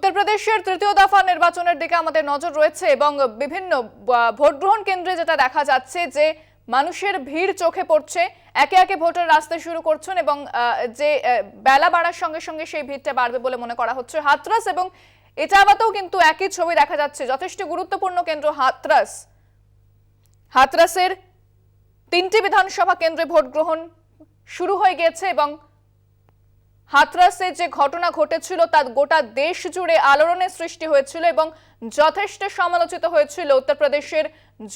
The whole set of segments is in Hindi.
উত্তরপ্রদেশের তৃতীয় দফা নির্বাচনের দিকে আমাদের নজর রয়েছে এবং বিভিন্ন ভোট গ্রহণ কেন্দ্রে যেটা দেখা যাচ্ছে যে মানুষের ভিড় চোখে পড়ছে, একে একে ভোটার আসতে শুরু করছেন এবং যে বেলা বাড়ার সঙ্গে সঙ্গে সেই ভিড়টা বাড়বে বলে মনে করা হচ্ছে। হাথরাস এবং এটাবাতেও কিন্তু একই ছবি দেখা যাচ্ছে। যথেষ্ট গুরুত্বপূর্ণ কেন্দ্র হাথরাসের 3টি বিধানসভা কেন্দ্রে ভোট গ্রহণ শুরু হয়ে গেছে এবং হাথরাসে যে ঘটনা ঘটেছিল তা গোটা দেশ জুড়ে আলোড়নের সৃষ্টি হয়েছিল এবং যথেষ্ট সমালোচিত হয়েছিল উত্তরপ্রদেশের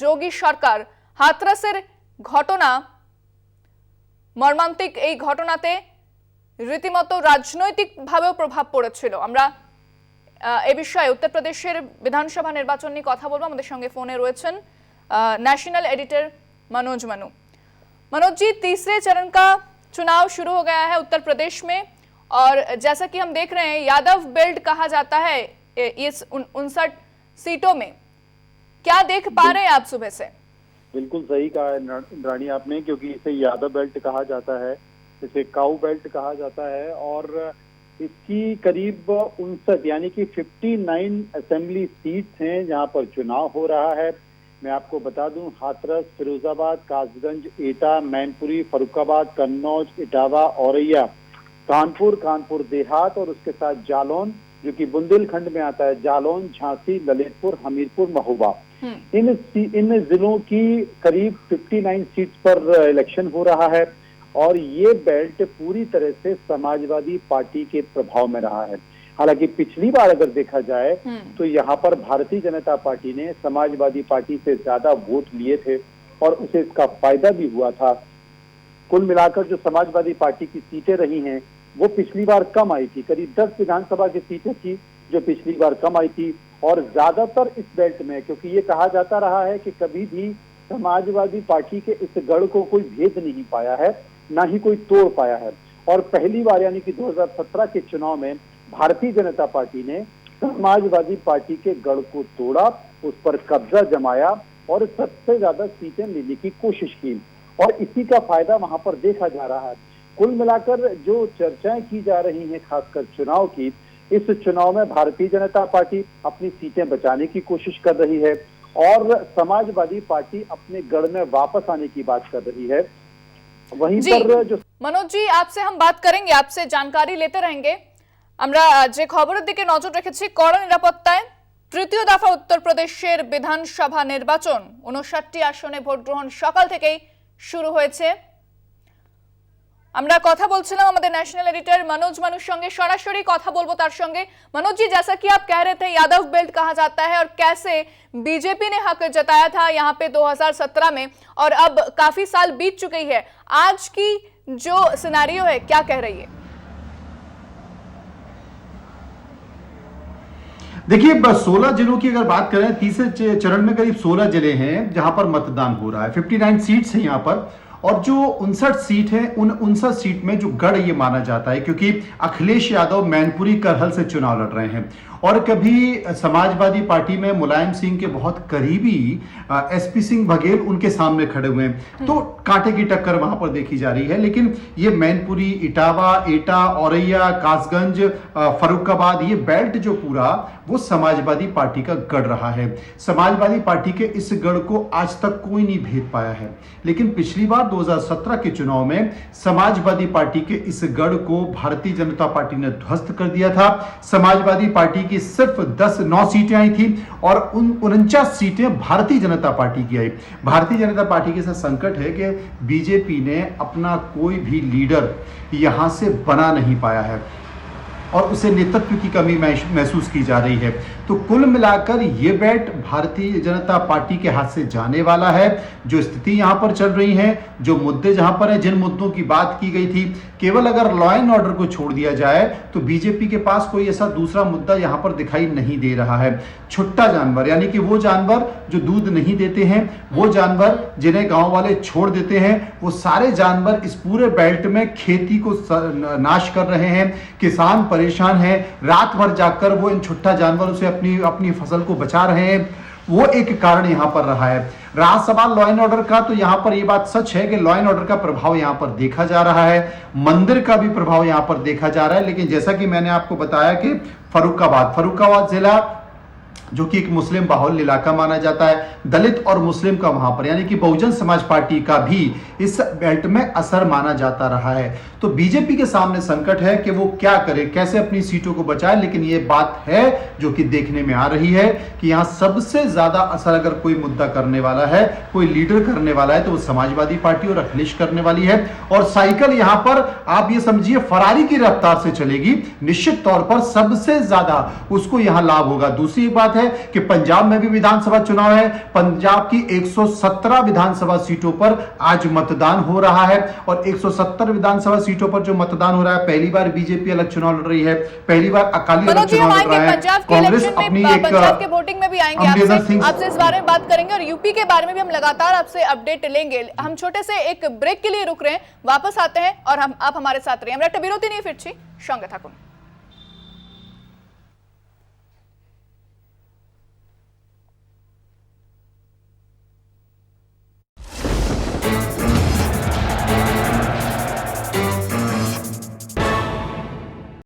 যোগী সরকার। হাথরাসের ঘটনা মর্মান্তিক, এই ঘটনাতে রীতিমতো রাজনৈতিকভাবেও প্রভাব পড়েছিল। আমরা এই বিষয়ে উত্তরপ্রদেশের বিধানসভা নির্বাচন নিয়ে কথা বলবো। আমাদের সঙ্গে ফোনে রয়েছেন नेशनल एडिटर मनोज मनु। मनोज जी, तीसरे चरण का चुनाव शुरू हो गया है उत्तर प्रदेश में और जैसा कि हम देख रहे हैं यादव बेल्ट कहा जाता है इस 59 सीटों में, क्या देख पा रहे हैं आप सुबह से? बिल्कुल सही कहा है रानी आपने, क्योंकि इसे यादव बेल्ट कहा जाता है, इसे काऊ बेल्ट कहा जाता है और इसकी करीब 59 यानी कि 59 असेंबली सीट्स हैं जहां पर चुनाव हो रहा है। मैं आपको बता दूं, हाथरस, फिरोजाबाद, कासगंज, एटा, मैनपुरी, फर्रुखाबाद, कन्नौज, इटावा, औरैया, कानपुर देहात और उसके साथ जालौन जो कि बुंदेलखंड में आता है, जालौन, झांसी, ललितपुर, हमीरपुर, महोबा, इन जिलों की करीब 59 सीट्स पर इलेक्शन हो रहा है और ये बेल्ट पूरी तरह से समाजवादी पार्टी के प्रभाव में रहा है। हालांकि पिछली बार अगर देखा जाए तो यहाँ पर भारतीय जनता पार्टी ने समाजवादी पार्टी से ज्यादा वोट लिए थे और उसे इसका फायदा भी हुआ था। कुल मिलाकर जो समाजवादी पार्टी की सीटें रही हैं वो पिछली बार कम आई थी, करीब 10 विधानसभा की सीटें थी जो पिछली बार कम आई थी और ज्यादातर इस बेल्ट में, क्योंकि ये कहा जाता रहा है कि कभी भी समाजवादी पार्टी के इस गढ़ को कोई भेद नहीं पाया है, ना ही कोई तोड़ पाया है। और पहली बार यानी कि 2017 के चुनाव में भारतीय जनता पार्टी ने समाजवादी पार्टी के गढ़ को तोड़ा, उस पर कब्जा जमाया और सबसे ज्यादा सीटें लेने की कोशिश की और इसी का फायदा वहां पर देखा जा रहा है। कुल मिलाकर जो चर्चाएं की जा रही हैं खासकर चुनाव की, इस चुनाव में भारतीय जनता पार्टी अपनी सीटें बचाने की कोशिश कर रही है और समाजवादी पार्टी अपने गढ़ में वापस आने की बात कर रही है। वहीं पर जो मनोज जी, आपसे हम बात करेंगे, आपसे जानकारी लेते रहेंगे। আমরা যে খবরের দিকে নজর রেখেছি, কড়া নিরাপত্তায় তৃতীয় দফা উত্তরপ্রদেশের বিধানসভা নির্বাচন, 59টি আসনে ভোট গ্রহণ সকাল থেকেই শুরু হয়েছে। আমরা কথা বলছিলাম আমাদের ন্যাশনাল एडिटर मनोज मनुর সঙ্গে, সরাসরি কথা বলবো তার সঙ্গে। मनोज जी, जैसा कि आप कह रहे थे यादव बेल्ट कहा जाता है और कैसे बीजेपी ने हक जताया था यहाँ पे 2017 में और अब काफी साल बीत चुकी है, आज की जो सिनेरियो है क्या कह रही है? देखिए, 16 जिलों की अगर बात करें, तीसरे चरण में करीब 16 जिले हैं जहां पर मतदान हो रहा है। 59 सीट्स हैं यहां पर और जो 59 सीट है उन 59 सीट में जो गढ़ ये माना जाता है, क्योंकि अखिलेश यादव मैनपुरी करहल से चुनाव लड़ रहे हैं और कभी समाजवादी पार्टी में मुलायम सिंह के बहुत करीबी एसपी सिंह बघेल उनके सामने खड़े हुए हैं, तो कांटे की टक्कर वहां पर देखी जा रही है। लेकिन ये मैनपुरी, इटावा, एटा, औरैया, कासगंज, फर्रुखाबाद, ये बेल्ट जो पूरा वो समाजवादी पार्टी का गढ़ रहा है। समाजवादी पार्टी के इस गढ़ को आज तक कोई नहीं भेद पाया है, लेकिन पिछली बार 2017 के चुनाव में समाजवादी पार्टी के इस गढ़ को भारतीय जनता पार्टी ने ध्वस्त कर दिया था। समाजवादी पार्टी की सिर्फ 9 सीटें आई थी और 49 सीटें भारतीय जनता पार्टी की आई। भारतीय जनता पार्टी के साथ संकट है कि बीजेपी ने अपना कोई भी लीडर यहां से बना नहीं पाया है और उसे नेतृत्व की कमी महसूस की जा रही है। तो कुल मिलाकर ये बेल्ट भारतीय जनता पार्टी के हाथ से जाने वाला है। जो स्थिति यहां पर चल रही है, जो मुद्दे जहां पर है, जिन मुद्दों की बात की गई थी, केवल अगर लॉ एंड ऑर्डर को छोड़ दिया जाए तो बीजेपी के पास कोई ऐसा दूसरा मुद्दा यहां पर दिखाई नहीं दे रहा है। छुट्टा जानवर, यानी कि वो जानवर जो दूध नहीं देते हैं, वो जानवर जिन्हें गांव वाले छोड़ देते हैं, वो सारे जानवर इस पूरे बेल्ट में खेती को नाश कर रहे हैं। किसान परेशान है, रात भर जाकर वो इन छुट्टा जानवरों से अपनी फसल को बचा रहे हैं, वो एक कारण यहां पर रहा है। रहा सवाल लॉ एंड ऑर्डर का, तो यहां पर यह बात सच है कि लॉ एंड ऑर्डर का प्रभाव यहां पर देखा जा रहा है, मंदिर का भी प्रभाव यहां पर देखा जा रहा है। लेकिन जैसा कि मैंने आपको बताया कि फर्रुखाबाद जिला जो कि एक मुस्लिम बाहुल्य इलाका माना जाता है, दलित और मुस्लिम का वहां पर यानी कि बहुजन समाज पार्टी का भी इस बेल्ट में असर माना जाता रहा है। तो बीजेपी के सामने संकट है कि वो क्या करे, कैसे अपनी सीटों को बचाए। लेकिन ये बात है जो कि देखने में आ रही है कि यहां सबसे ज्यादा असर अगर कोई मुद्दा करने वाला है, कोई लीडर करने वाला है, तो वो समाजवादी पार्टी और अखिलेश करने वाली है। और साइकिल यहां पर आप ये समझिए फरारी की रफ्तार से चलेगी, निश्चित तौर पर सबसे ज्यादा उसको यहां लाभ होगा। दूसरी बात है कि पंजाब में भी विधानसभा चुनाव है, पंजाब की 117 विधानसभा सीटों पर आज मतदान हो रहा है। और 170 विधानसभा सीटों पर जो मतदान हो रहा है, पहली बार बीजेपी अलग चुनाव लड़ रही है, पहली बार अकाली अलग चुनाव लड़ रहा है। कांग्रेस अपनी पंजाब के वोटिंग में भी आएंगे, आपसे इस बारे में बात करेंगे और यूपी के बारे में भी हम लगातार आपसे अपडेट लेंगे। हम छोटे से एक ब्रेक के लिए रुक रहे हैं, वापस आते हैं और आप हमारे साथ रहिए। আমরা একটা বিরতি নিয়ে ফিরছি, সঙ্গে থাকুন।